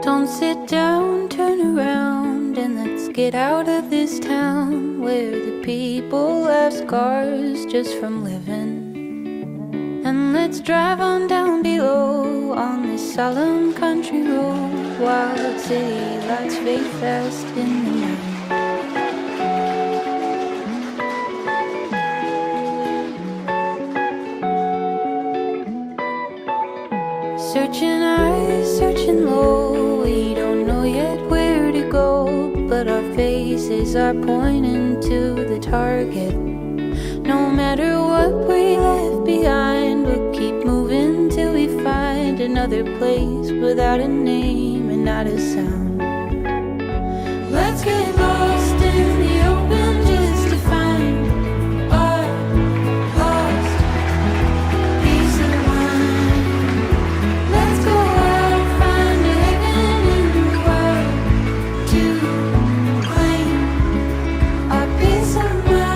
Don't sit down, turn around, and let's get out of this town where the people have scars just from living. And let's drive on down below on this solemn country road while the city lights fade fast in the night. Searching high, searching low, we don't know yet where to go, but our faces are pointing to the target. No matter what we left behind, we'll keep moving till we find another place without a name and not a sound. Let's get lost in the open just to find our lost peace of mind. Let's go out, find a haven in the wild to claim our peace of mind.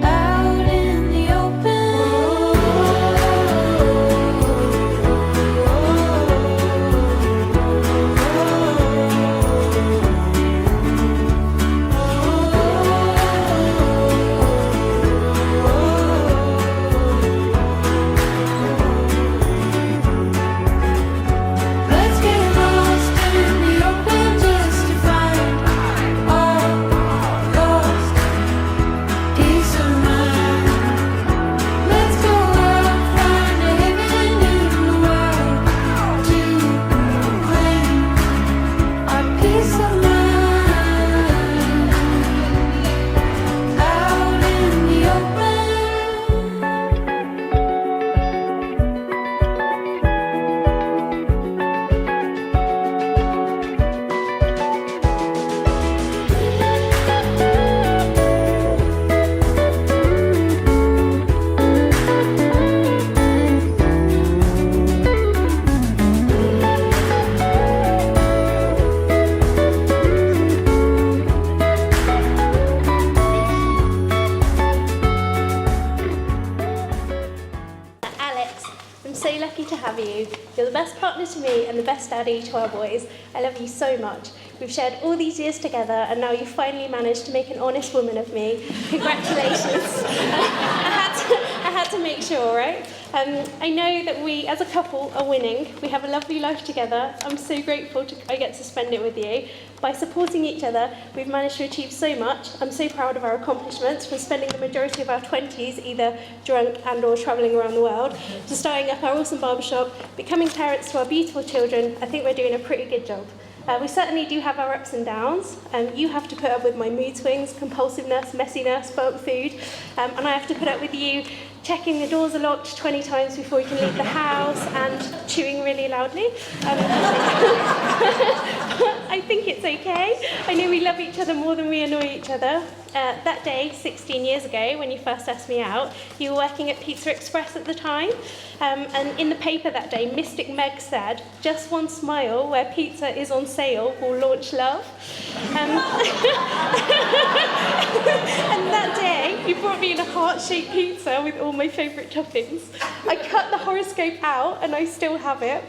Out in the open. Let's get lost in the open just to find our lost peace of mind. Let's go out, find a haven in the wild to claim our peace of mind. Out in the open. Alex, I'm so lucky to have you. You're the best partner to me and the best daddy to our boys. I love you so much. We've shared all these years together and now you've finally managed to make an honest woman of me. Congratulations. I had to make sure, right? I know that we as a couple are winning. We have a lovely life together. I'm so grateful I get to spend it with you. By supporting each other, we've managed to achieve so much. I'm so proud of our accomplishments, from spending the majority of our 20s either drunk and or travelling around the world, to starting up our awesome barbershop, becoming parents to our beautiful children. I think we're doing a pretty good job. We certainly do have our ups and downs. You have to put up with my mood swings, compulsiveness, messiness, burnt food, and I have to put up with you checking the doors are locked 20 times before you can leave the house and chewing really loudly. I think it's okay. I know we love each other more than we annoy each other. That day, 16 years ago, when you first asked me out, you were working at Pizza Express at the time. And in the paper that day, Mystic Meg said, "Just one smile where pizza is on sale will launch love." And that day, you brought me in a heart-shaped pizza with all my favourite toppings. I cut the horoscope out, and I still have it.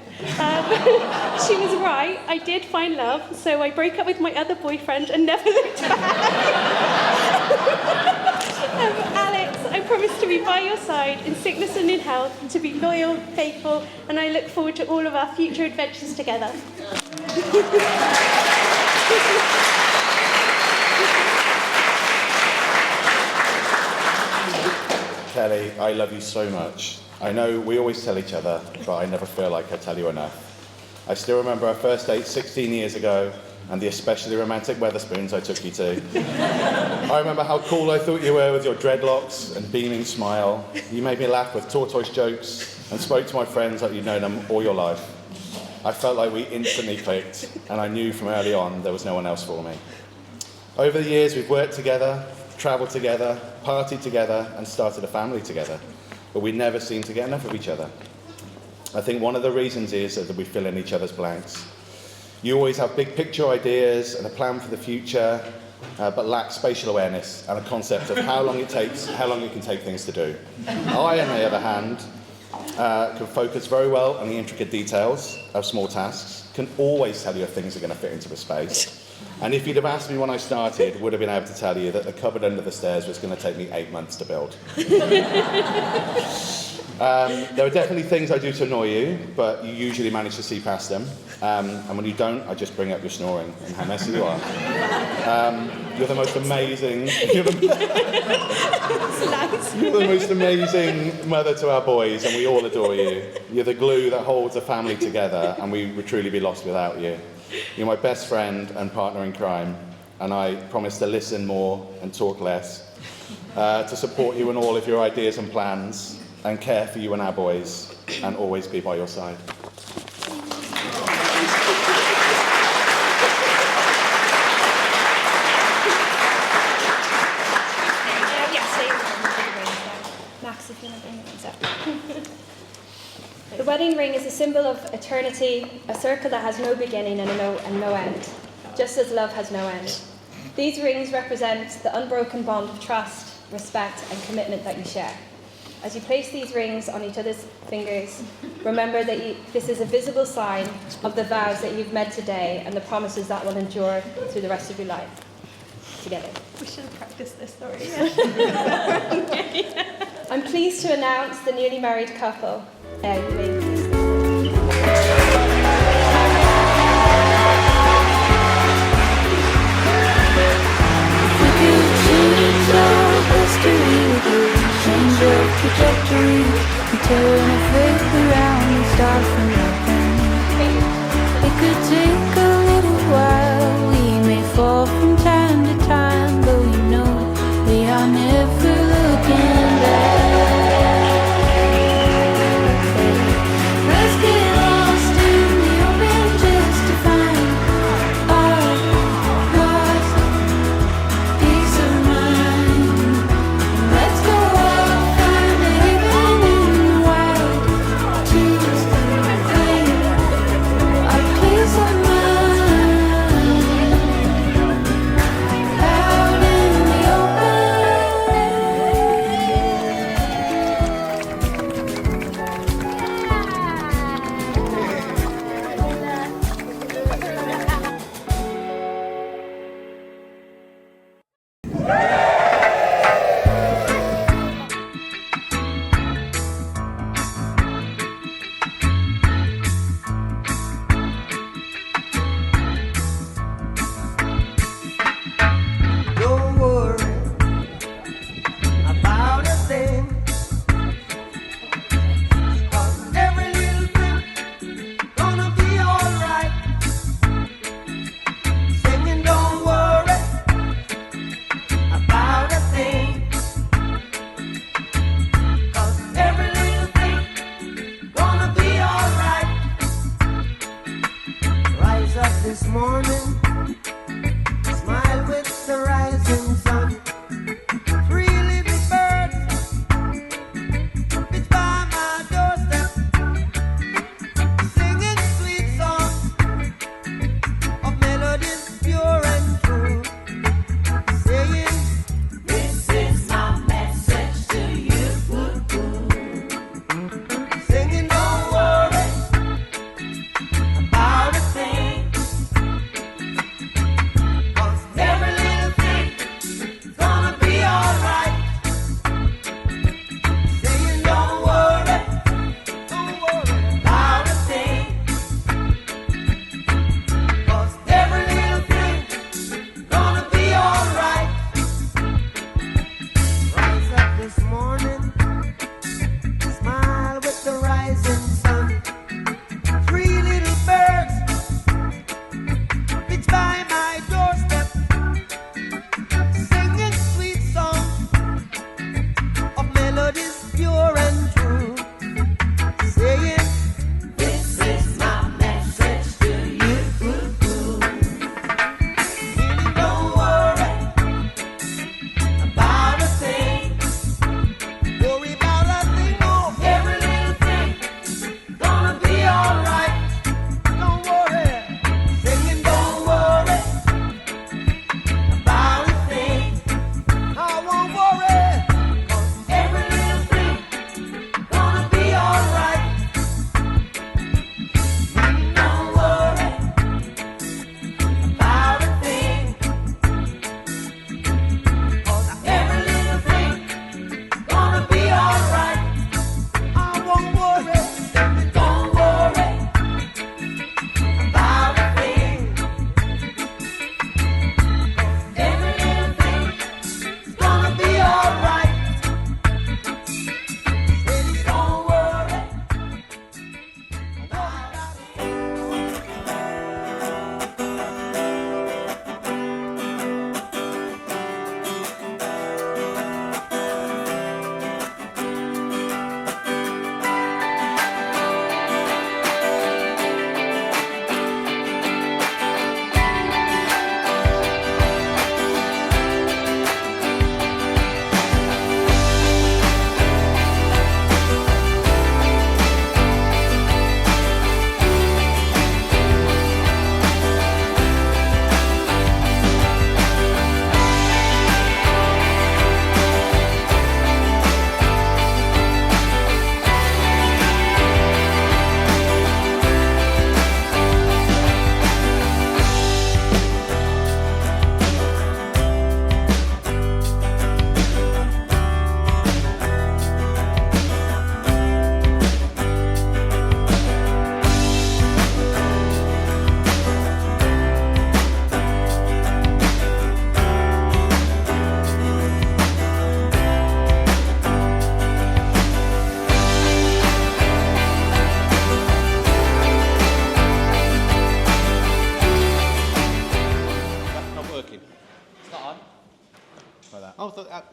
She was right, I did find love, so I broke up with my other boyfriend and never looked back. Alex, I promise to be by your side in sickness and in health, to be loyal, faithful, and I look forward to all of our future adventures together. Kelly, I love you so much. I know we always tell each other, but I never feel like I tell you enough. I still remember our first date 16 years ago and the especially romantic Wetherspoons I took you to. I remember how cool I thought you were with your dreadlocks and beaming smile. You made me laugh with tortoise jokes and spoke to my friends like you'd known them all your life. I felt like we instantly clicked, and I knew from early on there was no one else for me. Over the years, we've worked together, travelled together, partied together, and started a family together. But we never seem to get enough of each other. I think one of the reasons is that we fill in each other's blanks. You always have big picture ideas and a plan for the future, but lack spatial awareness and a concept of how long it can take things to do. I, on the other hand, can focus very well on the intricate details of small tasks, can always tell you if things are going to fit into a space. And if you'd have asked me when I started, would have been able to tell you that the cupboard under the stairs was going to take me 8 months to build. There are definitely things I do to annoy you, but you usually manage to see past them. And when you don't, I just bring up your snoring and how messy you are. You're the most amazing. You're the most amazing mother to our boys, and we all adore you. You're the glue that holds a family together, and we would truly be lost without you. You're my best friend and partner in crime, and I promise to listen more and talk less, to support you in all of your ideas and plans, and care for you and our boys, and always be by your side. Max, if you want to bring it up. The wedding ring is a symbol of eternity, a circle that has no beginning and no end, just as love has no end. These rings represent the unbroken bond of trust, respect, and commitment that you share. As you place these rings on each other's fingers, remember that this is a visible sign of the vows that you've made today and the promises that will endure through the rest of your life together. We should have practiced this story. I'm pleased to announce the newly married couple. Change of trajectory, we turn a faith around and start from nothing. It could take a little while, we may fall from time to time, but we know we are never looking back.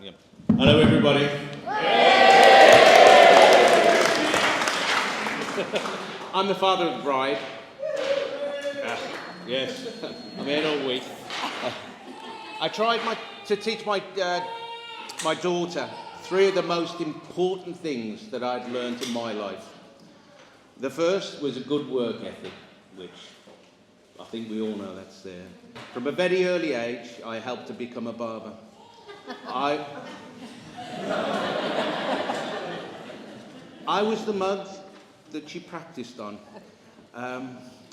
Yeah. Hello, everybody. I'm the father of the bride. Yes, I'm here all week. I tried to teach my daughter 3 of the most important things that I'd learned in my life. The first was a good work ethic, which I think we all know that's there. From a very early age, I helped her become a barber. I was the mug that she practiced on,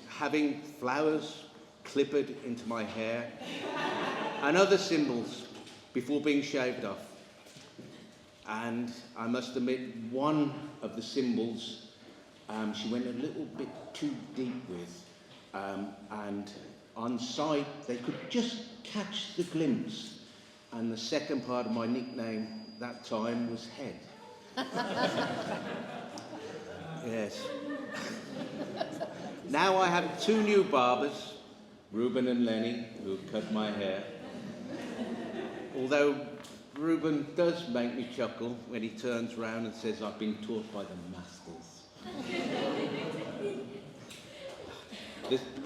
having flowers clippered into my hair and other symbols before being shaved off. And I must admit, one of the symbols she went a little bit too deep with, and on sight they could just catch the glimpse, and the second part of my nickname that time was Head. Yes. Now I have 2 new barbers, Reuben and Lenny, who cut my hair. Although Reuben does make me chuckle when he turns round and says, I've been taught by the masters.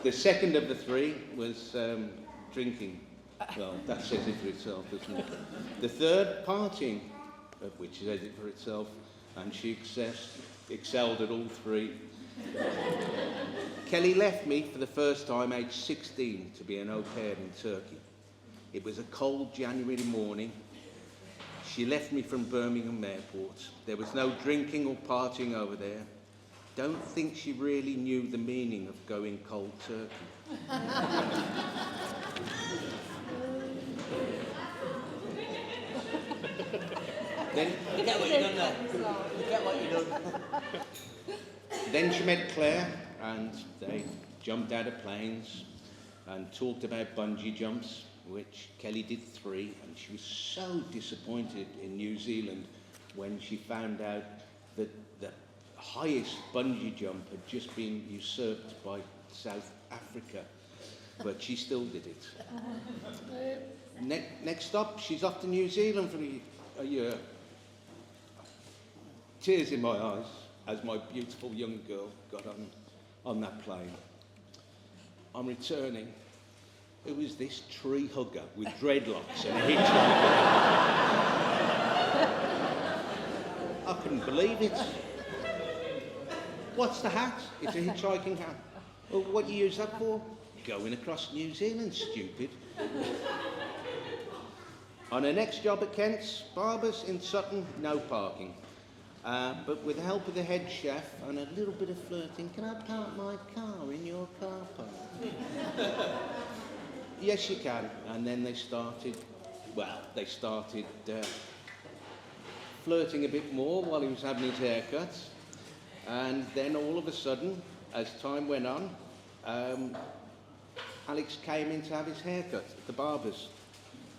The second of the 3 was drinking. Well, that says it for itself, doesn't it? The third, partying, of which says it for itself, and she excelled at all 3. Kelly left me for the first time aged 16 to be an au pair in Turkey. It was a cold January morning. She left me from Birmingham Airport. There was no drinking or partying over there. Don't think she really knew the meaning of going cold turkey. Then, you get what you done there. You get what you done. Then she met Claire, and they jumped out of planes and talked about bungee jumps, which Kelly did 3, and she was so disappointed in New Zealand when she found out that the highest bungee jump had just been usurped by South Africa, but she still did it. Next stop, she's off to New Zealand for a year. Tears in my eyes as my beautiful young girl got on that plane. I'm returning. Who is this tree hugger with dreadlocks and a hitchhiker? I couldn't believe it. What's the hat? It's a hitchhiking hat. Well, what do you use that for? Going across New Zealand, stupid. On her next job at Kent's Barbers in Sutton, no parking. But with the help of the head chef and a little bit of flirting, can I park my car in your car park? Yes, you can. And then they started flirting a bit more while he was having his haircut. And then all of a sudden, as time went on, Alex came in to have his haircut at the barber's.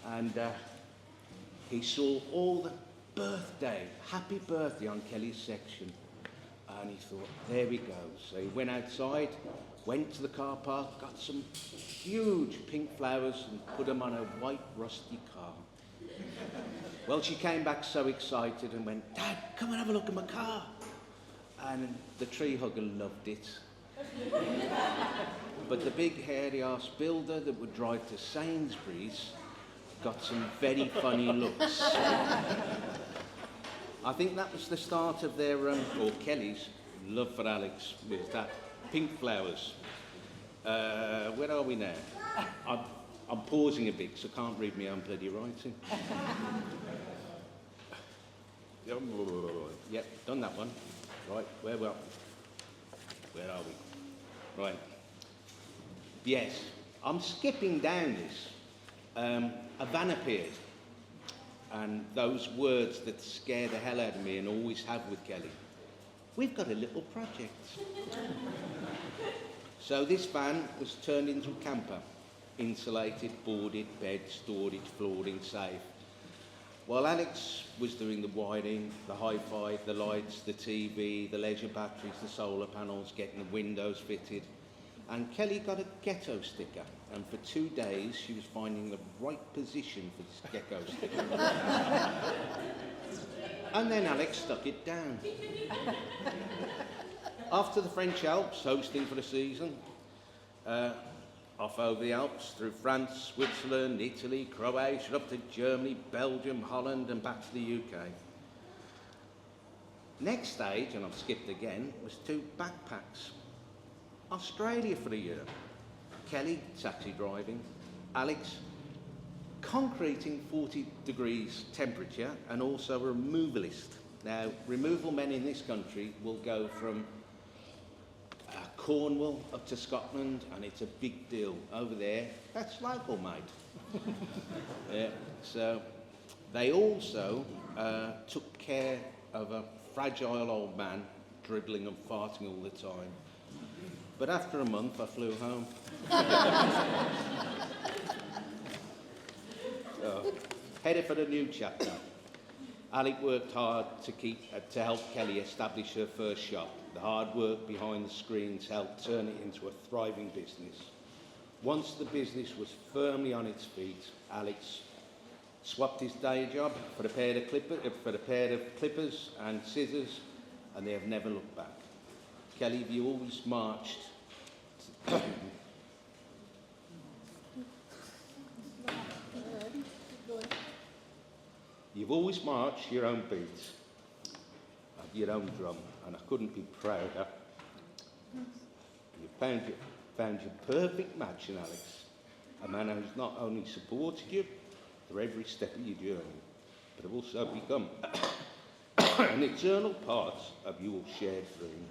And he saw all the happy birthday on Kelly's section. And he thought, there we go. So he went outside, went to the car park, got some huge pink flowers and put them on a white rusty car. Well, she came back so excited and went, Dad, come and have a look at my car. And the tree hugger loved it. But the big hairy arse builder that would drive to Sainsbury's got some very funny looks. I think that was the start of their, or Kelly's, love for Alex, with that pink flowers. Where are we now? I'm pausing a bit, so I can't read my own bloody writing. Yep, done that one. Right, where are we? Right. Yes, I'm skipping down this. A van appeared, and those words that scare the hell out of me and always have with Kelly. We've got a little project. So this van was turned into a camper. Insulated, boarded, bed, storage, flooring, safe. While Alex was doing the wiring, the hi-fi, the lights, the TV, the leisure batteries, the solar panels, getting the windows fitted, And Kelly got a ghetto sticker, and for 2 days she was finding the right position for this ghetto sticker. And then Alex stuck it down. After the French Alps, hosting for the season, off over the Alps, through France, Switzerland, Italy, Croatia, up to Germany, Belgium, Holland, and back to the UK. Next stage, and I've skipped again, was 2 backpacks. Australia for a year. Kelly, taxi driving. Alex, concreting 40 degrees temperature, and also a removalist. Now, removal men in this country will go from Cornwall up to Scotland, and it's a big deal. Over there, that's local, mate. Yeah, so they also took care of a fragile old man, dribbling and farting all the time. But after a month, I flew home. So, headed for the new chapter. Alec worked hard to help Kelly establish her first shop. The hard work behind the screens helped turn it into a thriving business. Once the business was firmly on its feet, Alex swapped his day job for a pair of clippers and scissors, and they have never looked back. Kelly, have you always marched? You've always marched your own beats, your own drum, and I couldn't be prouder. You found your perfect match in Alex, a man who's not only supported you through every step of your journey, but have also become an eternal part of your shared dream.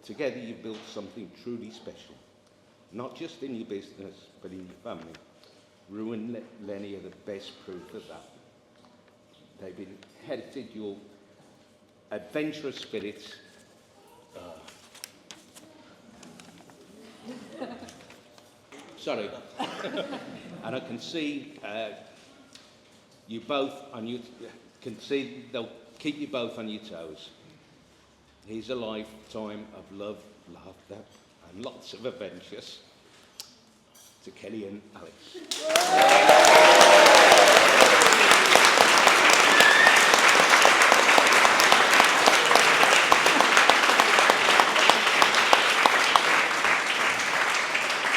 Together you've built something truly special, not just in your business, but in your family. Rue and Lenny are the best proof of that. They've inherited your adventurous spirit. Sorry. And I can see you both on your... Can see they'll keep you both on your toes. Here's a lifetime of love, laughter, and lots of adventures. To Kelly and Alex.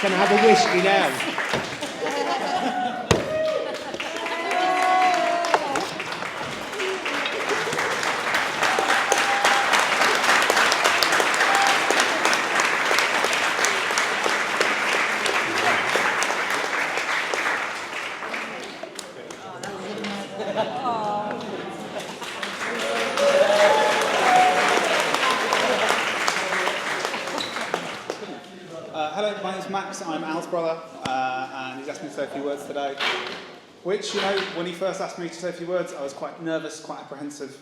Can I have a whiskey now? Hello, my name's Max, I'm Al's brother, and he's asked me to say a few words today. Which, you know, when he first asked me to say a few words, I was quite nervous, quite apprehensive.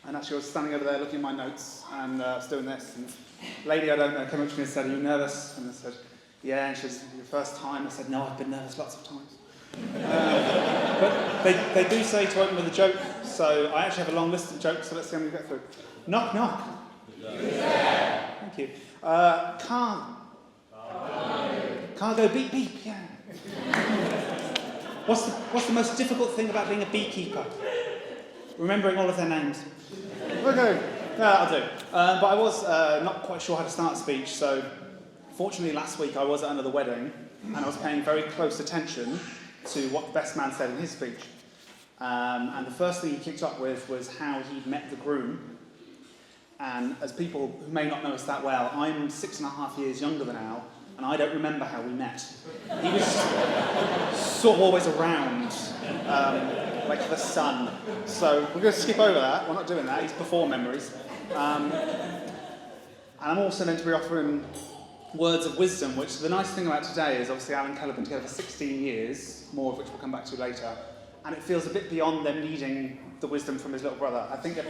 And actually I was standing over there looking at my notes, and I was doing this, and a lady I don't know came up to me and said, "Are you nervous?" And I said, "Yeah," and she said, "Your first time?" I said, "No, I've been nervous lots of times." But they do say to open with a joke, so I actually have a long list of jokes, so let's see how many we get through. Knock, knock. Yeah. Thank you. Car. Cargo, beep, beep, yeah. What's the most difficult thing about being a beekeeper? Remembering all of their names. Okay, I'll do. But I was not quite sure how to start a speech, so fortunately last week I was at another wedding, and I was paying very close attention to what the best man said in his speech. And the first thing he kicked up with was how he'd met the groom. And as people who may not know us that well, I'm 6.5 years younger than Al, and I don't remember how we met. He was sort of always around, like the sun. So we're going to skip over that. We're not doing that. It's before memories. And I'm also going to be offering words of wisdom, which the nice thing about today is obviously Al and Kelly have been together for 16 years, more of which we'll come back to later. And it feels a bit beyond them needing the wisdom from his little brother. I think they're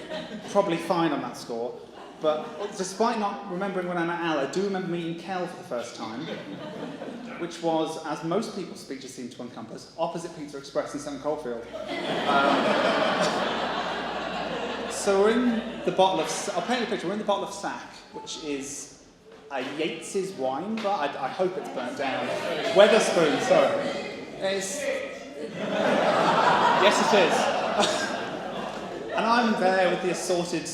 probably fine on that score. But despite not remembering when I met Al, I do remember meeting Kel for the first time, which was, as most people's speeches seem to encompass, opposite Pizza Express in St Coldfield. So we're in the bottle of... I'll paint you a picture. We're in the bottle of Sack, which is a Yates's wine, but I hope it's burnt down. Wetherspoon, sorry. It's... Yes, it is. And I'm there with the assorted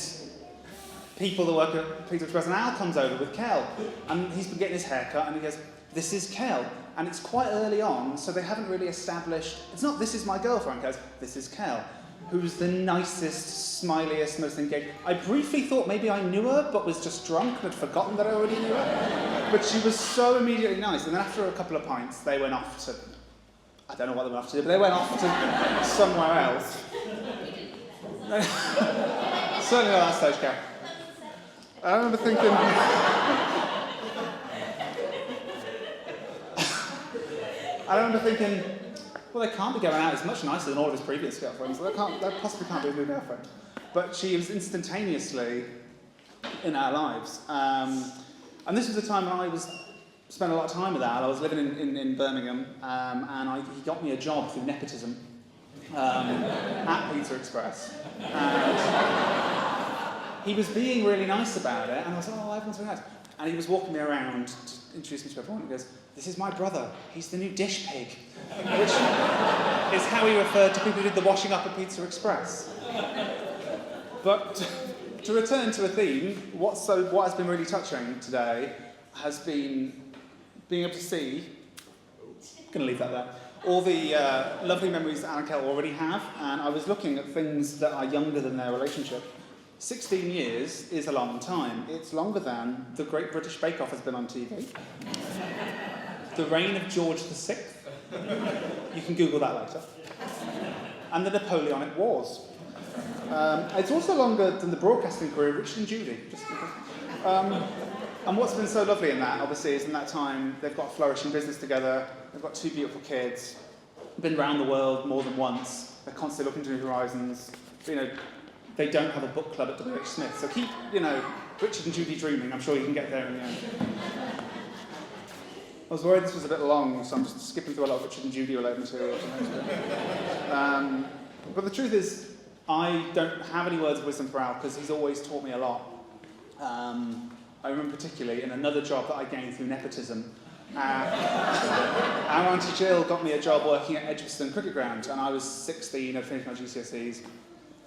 people that work at Pizza Express, and Al comes over with Kel, and he's been getting his hair cut, and he goes, "This is Kel." And it's quite early on, so they haven't really established, it's not "this is my girlfriend," guys, "this is Kel," who's the nicest, smiliest, most engaged. I briefly thought maybe I knew her, but was just drunk and had forgotten that I already knew her. But she was so immediately nice, and then after a couple of pints, they went off to, I don't know what they went off to do, but they went off to somewhere else. Certainly not that stage, Kel. I remember thinking... well, they can't be going out. It's much nicer than all of his previous girlfriends. So that possibly can't be a new girlfriend. But she was instantaneously in our lives. And this was a time when I spent a lot of time with Al. I was living in Birmingham, and he got me a job through nepotism at Pizza Express. And he was being really nice about it, and I was like, "Oh, everyone's really nice." And he was walking me around to introduce me to everyone, and he goes, "This is my brother. He's the new dish pig," which is how he referred to people who did the washing up at Pizza Express. But to return to a theme, what has been really touching today has been being able to see, I'm going to leave that there, all the lovely memories that Anne and Kel already have, and I was looking at things that are younger than their relationship. 16 years is a long time. It's longer than the Great British Bake Off has been on TV. The reign of George VI. You can Google that later. And the Napoleonic Wars. It's also longer than the broadcasting career of Richard and Judy. And what's been so lovely in that, obviously, is in that time they've got a flourishing business together. They've got 2 beautiful kids. Been around the world more than once. They're constantly looking to new horizons. They don't have a book club at W.H. Smith, so keep, Richard and Judy dreaming. I'm sure you can get there in the end. I was worried this was a bit long, so I'm just skipping through a lot of Richard and Judy related material. But the truth is, I don't have any words of wisdom for Al, because he's always taught me a lot. I remember particularly in another job that I gained through nepotism. Our Auntie Jill got me a job working at Edgbaston Cricket Ground, and I was 16, I'd finished my GCSEs.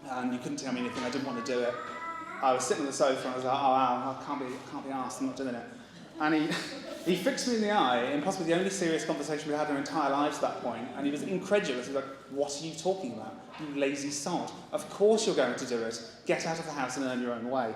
And you couldn't tell me anything, I didn't want to do it. I was sitting on the sofa and I was like, "Oh, wow, I can't be arsed, I'm not doing it." And he fixed me in the eye in possibly the only serious conversation we had in our entire lives at that point, and he was incredulous. He was like, "What are you talking about? You lazy sod. Of course you're going to do it. Get out of the house and earn your own way."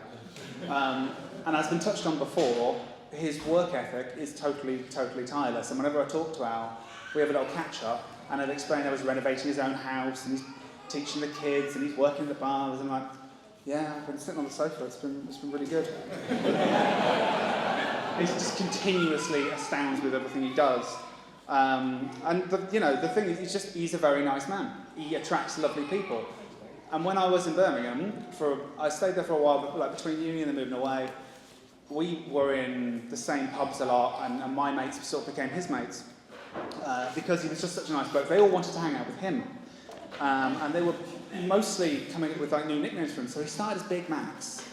And as been touched on before, his work ethic is totally, totally tireless. And whenever I talk to Al, we have a little catch-up, and I'd explain how he's renovating his own house, and he's teaching the kids, and he's working in the bars, and I'm like, "Yeah, I've been sitting on the sofa, it's been really good." He just continuously astounds with everything he does. And the thing is, he's a very nice man. He attracts lovely people. And when I was in Birmingham, I stayed there for a while, but between uni and then moving away, we were in the same pubs a lot, and my mates sort of became his mates. Because he was just such a nice bloke. They all wanted to hang out with him. And they were mostly coming up with new nicknames for him. So he started as Big Max,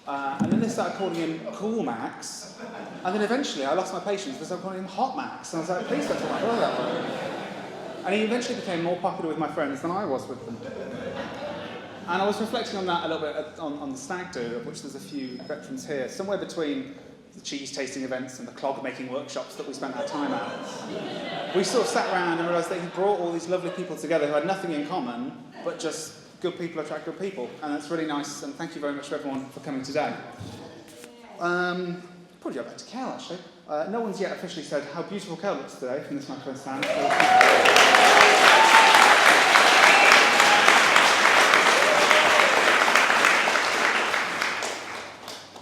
and then they started calling him Cool Max, and then eventually I lost my patience because they started calling him Hot Max, and I was like, "Please don't call my brother that way." And he eventually became more popular with my friends than I was with them. And I was reflecting on that a little bit on the stag do, of which there's a few veterans here, somewhere between the cheese tasting events and the clog making workshops that we spent our time at. We sort of sat around and realised that he brought all these lovely people together who had nothing in common, but just good people attract good people, and that's really nice, and thank you very much to everyone for coming today. Probably go back to Kel, actually. No one's yet officially said how beautiful Kel looks today from this microphone stand.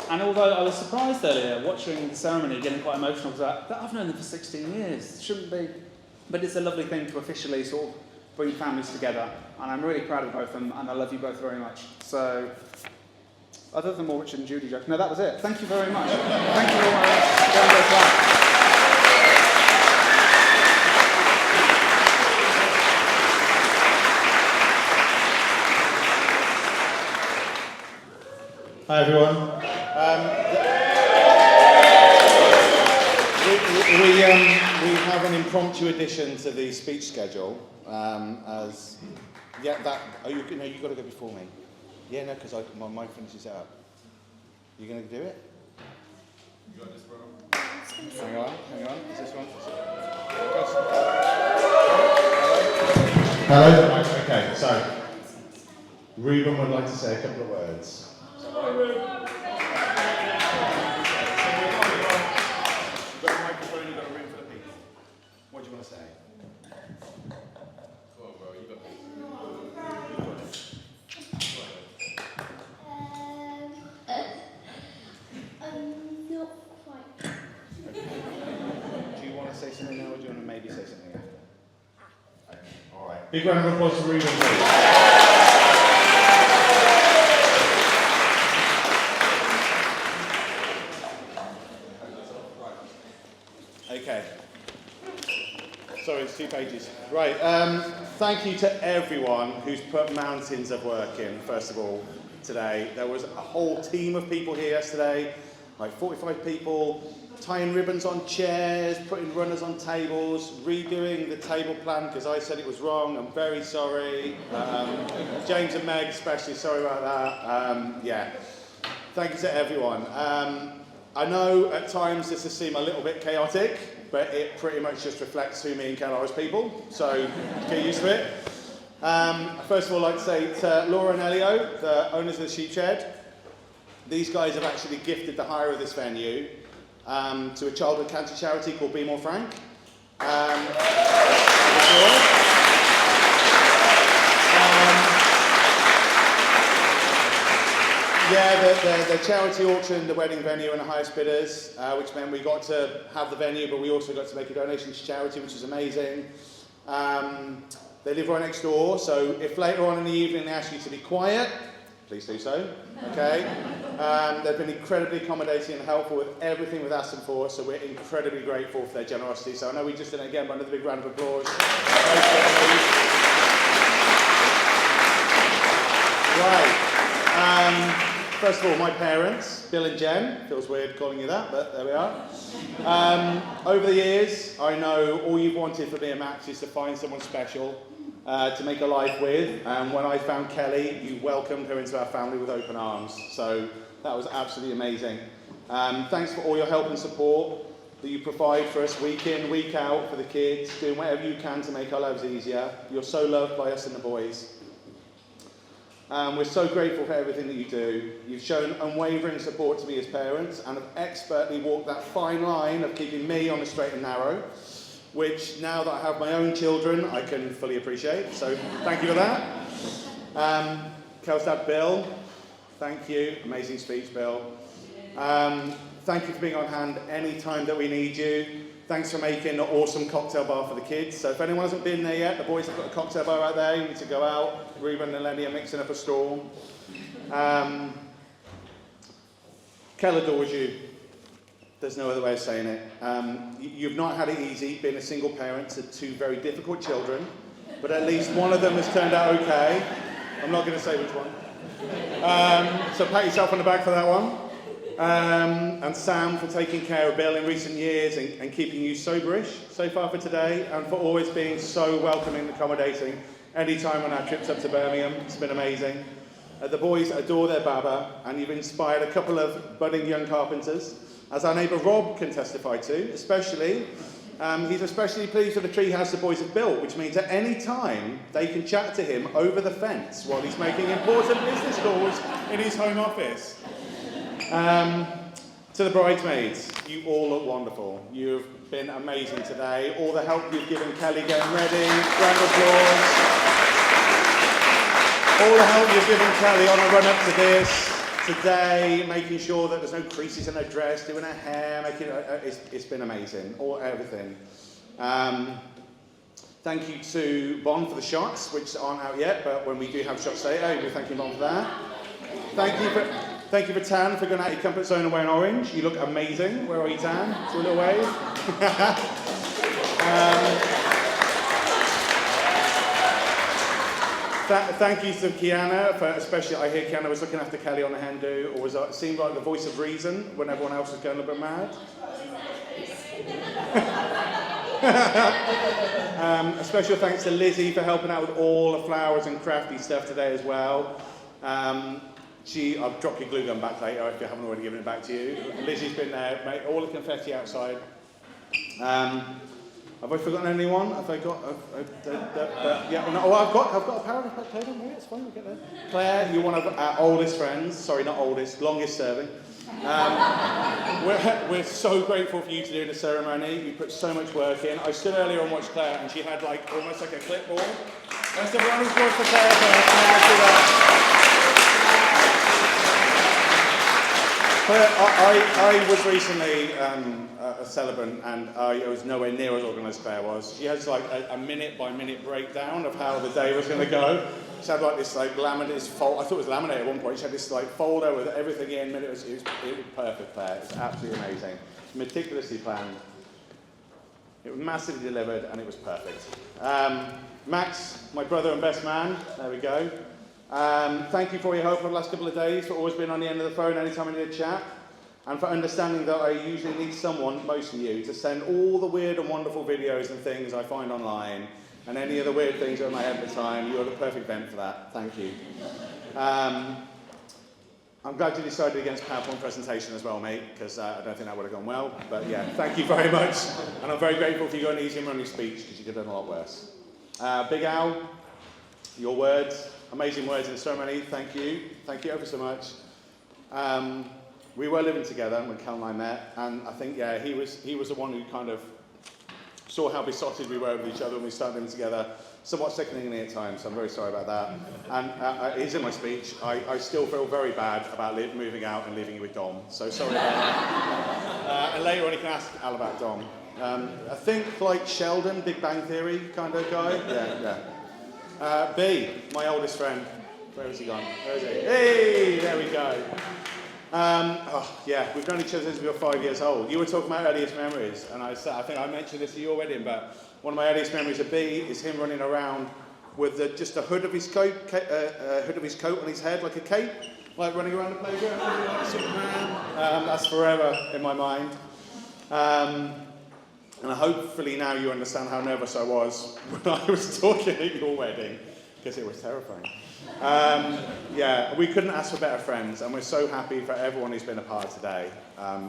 And although I was surprised earlier, watching the ceremony, getting quite emotional, because I've known them for 16 years, shouldn't be. But it's a lovely thing to officially sort of bring families together, and I'm really proud of both of them, and I love you both very much. So, other than more Richard and Judy jokes, no, that was it. Thank you very much. Thank you all very much. Go and go fly. Hi everyone. we have an impromptu addition to the speech schedule. Oh, you've got to go before me. Yeah, no, because my mic finishes out. You going to do it? You got this, bro? Hang on. Is this one? Hello? Right, okay, so Reuben would like to say a couple of words. You've got a microphone, you've got a room full of people. What do you want to say? Come on, bro, you got it. Not quite. Do you want to say something now, or do you want to maybe say something after? Okay, all right. Big round of applause for Reuben, please. Okay. Sorry, it's 2 pages. Right. Thank you to everyone who's put mountains of work in, first of all, today. There was a whole team of people here yesterday, like 45 people, tying ribbons on chairs, putting runners on tables, redoing the table plan because I said it was wrong. I'm very sorry. James and Meg especially, sorry about that. Yeah. Thank you to everyone. I know at times this has seemed a little bit chaotic, but it pretty much just reflects who me and Ken are as people, so get used to it. First of all, I'd like to say to Laura and Elio, the owners of the Sheep Shed, these guys have actually gifted the hire of this venue to a childhood cancer charity called Be More Frank. The charity auctioned the wedding venue and the highest bidders, which meant we got to have the venue, but we also got to make a donation to charity, which was amazing. They live right next door, so if later on in the evening they ask you to be quiet, please do so, okay? They've been incredibly accommodating and helpful with everything we've asked them for, so we're incredibly grateful for their generosity. So I know we just did it again, but another big round of applause. Right. First of all, my parents, Bill and Jen. Feels weird calling you that, but there we are. Over the years, I know all you've wanted for me and Max is to find someone special to make a life with. And when I found Kelly, you welcomed her into our family with open arms. So that was absolutely amazing. Thanks for all your help and support that you provide for us week in, week out for the kids, doing whatever you can to make our lives easier. You're so loved by us and the boys. We're so grateful for everything that you do. You've shown unwavering support to me as parents and have expertly walked that fine line of keeping me on the straight and narrow, which now that I have my own children, I can fully appreciate. So thank you for that. Kel's dad, Bill, thank you. Amazing speech, Bill. Thank you for being on hand any time that we need you. Thanks for making an awesome cocktail bar for the kids. So if anyone hasn't been there yet, the boys have got a cocktail bar out there. You need to go out. Reuben and Lenny are mixing up a storm. Kel adores you. There's no other way of saying it. You've not had it easy being a single parent to 2 very difficult children, but at least one of them has turned out okay. I'm not going to say which one. So pat yourself on the back for that one. And Sam for taking care of Bill in recent years and keeping you soberish so far for today, and for always being so welcoming and accommodating any time on our trips up to Birmingham. It's been amazing. The boys adore their baba, and you've inspired a couple of budding young carpenters, as our neighbour Rob can testify to, especially. He's especially pleased with the treehouse the boys have built, which means at any time they can chat to him over the fence while he's making important business calls in his home office. To the bridesmaids, you all look wonderful. You've been amazing today. All the help you've given Kelly getting ready, round of applause. All the help you've given Kelly on the run up to this today, making sure that there's no creases in her dress, doing her hair, it's been amazing. Everything. Thank you to Bon for the shots, which aren't out yet, but when we do have shots later, we're thanking Bon for that. Thank you for Tan for going out of your comfort zone and wearing orange. You look amazing. Where are you, Tan? Do a little wave. Thank you to Kiana, for especially, I hear Kiana was looking after Kelly on the hen do, or seemed like the voice of reason when everyone else was going a little bit mad. A special thanks to Lizzie for helping out with all the flowers and crafty stuff today as well. I'll drop your glue gun back later if you haven't already given it back to you. Lizzie's been there, made all the confetti outside. Have I forgotten anyone? Have I got? Yeah. No, I've got a power of play. Don't worry, it's fine. We'll get there. Claire, you're one of our oldest friends. Sorry, not oldest, longest serving. We're so grateful for you to do the ceremony. You put so much work in. I stood earlier and watched Claire, and she had like almost like a clipboard. Let's have a round of applause for Claire. I was recently a celebrant, and I was nowhere near as organised as Claire was. She has like a minute-by-minute breakdown of how the day was going to go. She had like this like laminated fold. I thought it was laminated at one point. She had this like folder with everything in. It was perfect, Claire. It was absolutely amazing, meticulously planned. It was massively delivered, and it was perfect. Max, my brother and best man. There we go. Thank you for your help for the last couple of days, for always being on the end of the phone anytime I need a chat, and for understanding that I usually need someone, mostly you, to send all the weird and wonderful videos and things I find online, and any of the weird things that are in my head at the time. You're the perfect vent for that. Thank you. I'm glad you decided against PowerPoint presentation as well, mate, because I don't think that would have gone well. But yeah, thank you very much, and I'm very grateful for you going easy and running your speech, because you could have done a lot worse. Big Al, your words. Amazing words in the ceremony, thank you ever so much. We were living together when Cal and I met, and I think, yeah, he was the one who kind of saw how besotted we were with each other when we started living together, somewhat sickeningly at times, so I'm very sorry about that. And it's in my speech, I still feel very bad about moving out and leaving you with Dom, so sorry about that. And later on you can ask Al about Dom. I think like Sheldon, Big Bang Theory kind of guy, yeah. B, my oldest friend. Where has he gone? Where is he? Hey, there we go. Yeah, we've known each other since we were 5 years old. You were talking about earliest memories, and I think I mentioned this at your wedding, but one of my earliest memories of B is him running around with just a hood of his coat on his head, like a cape, like running around the playground, like Superman. That's forever in my mind. And hopefully now you understand how nervous I was when I was talking at your wedding, because it was terrifying. Yeah, we couldn't ask for better friends, and we're so happy for everyone who's been a part today.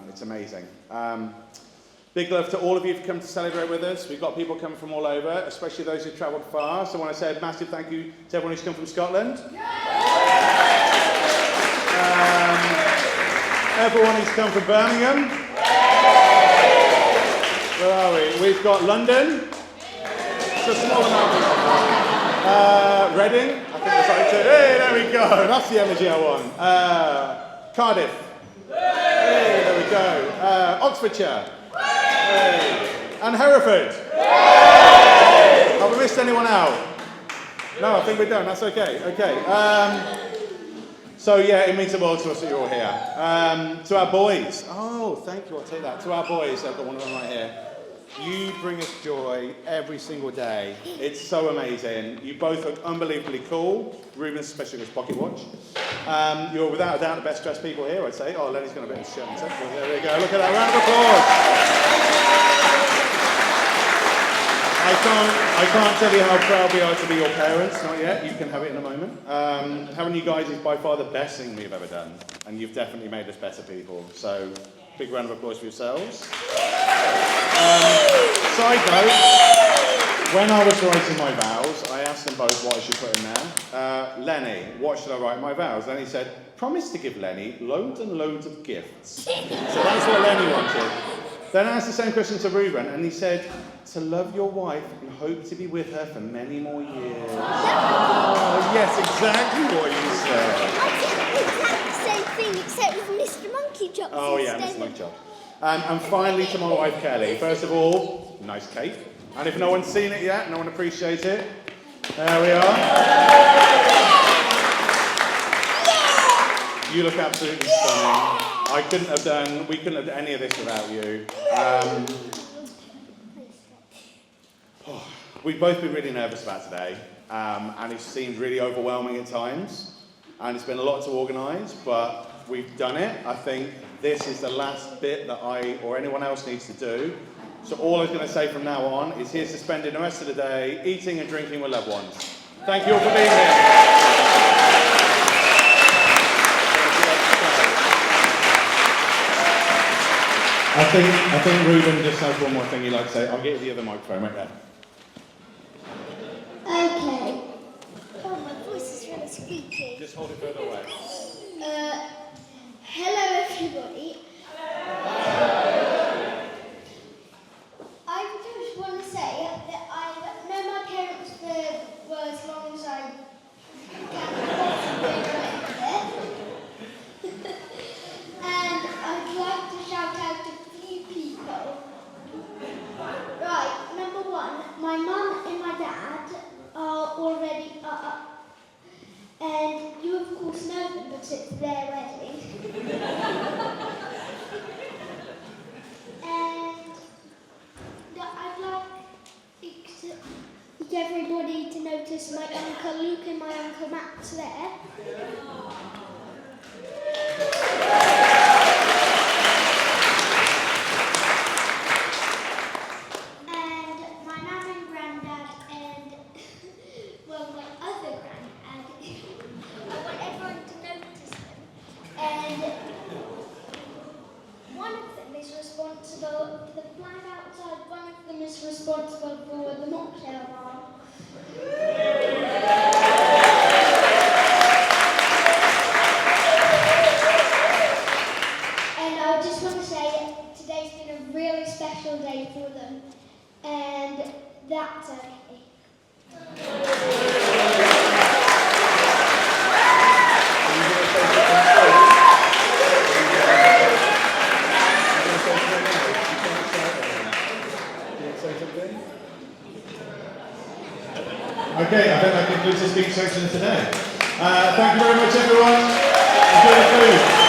It's amazing. Big love to all of you for coming to celebrate with us. We've got people coming from all over, especially those who've travelled far. So I want to say a massive thank you to everyone who's come from Scotland. Everyone who's come from Birmingham. Where are we? We've got London. It's a small amount. Reading. I think it's like two. Hey, there we go. That's the energy I want. Cardiff. Hey, there we go. Oxfordshire. Hey. And Hereford. Have we missed anyone out? No, I think we're done. That's okay. Okay. So yeah, it means the world to us that you're all here. To our boys. Oh, thank you. I'll take that. To our boys. I've got one of them right here. You bring us joy every single day. It's so amazing. You both look unbelievably cool. Ruben's especially with his pocket watch. You're without a doubt the best dressed people here, I'd say. Oh, Lenny's got a bit of a shirt and tuck. There we go. Look at that. Round of applause. I can't tell you how proud we are to be your parents. Not yet. You can have it in a moment. Having you guys is by far the best thing we've ever done. And you've definitely made us better people. So, big round of applause for yourselves. Side note, when I was writing my vows, I asked them both what I should put in there. Lenny, what should I write in my vows? Lenny said, promise to give Lenny loads and loads of gifts. So that's what Lenny wanted. Then I asked the same question to Ruben, and he said, to love your wife and hope to be with her for many more years. Oh, yes, exactly what you said. I said the exact same thing, except with Mr. Monkey Chops. Oh, yeah, Mr. Monkey Chops. And finally to my wife Kelly. First of all, nice cake. And if no one's seen it yet, no one appreciates it, there we are. You look absolutely stunning. We couldn't have done any of this without you. We've both been really nervous about today, and it seemed really overwhelming at times, and it's been a lot to organise, but we've done it. I think this is the last bit that I or anyone else needs to do. So all I'm going to say from now on is here's to spending the rest of the day eating and drinking with loved ones. Thank you all for being here. I think Ruben just has one more thing he'd like to say. I'll get you the other microphone right there. Okay. Oh, my voice is really squeaky. Just hold it further away. Hello, everybody. I just want to say that I know my parents were as long as I can possibly remember. And I'd like to shout out a few people. Right, number one, my mum and my dad are already up. And you of course know them because it's their wedding. And I'd like everybody to notice my Uncle Luke and my Uncle Max there. And my mum and granddad and, well, my other granddad. I want everyone to notice them. And one of them is responsible for the flag outside, one of them is responsible for the mocktail bar. And I just want to say today's been a really special day for them. And that's okay. Okay, I think that concludes the speech section today. Thank you very much, everyone. Enjoy the food.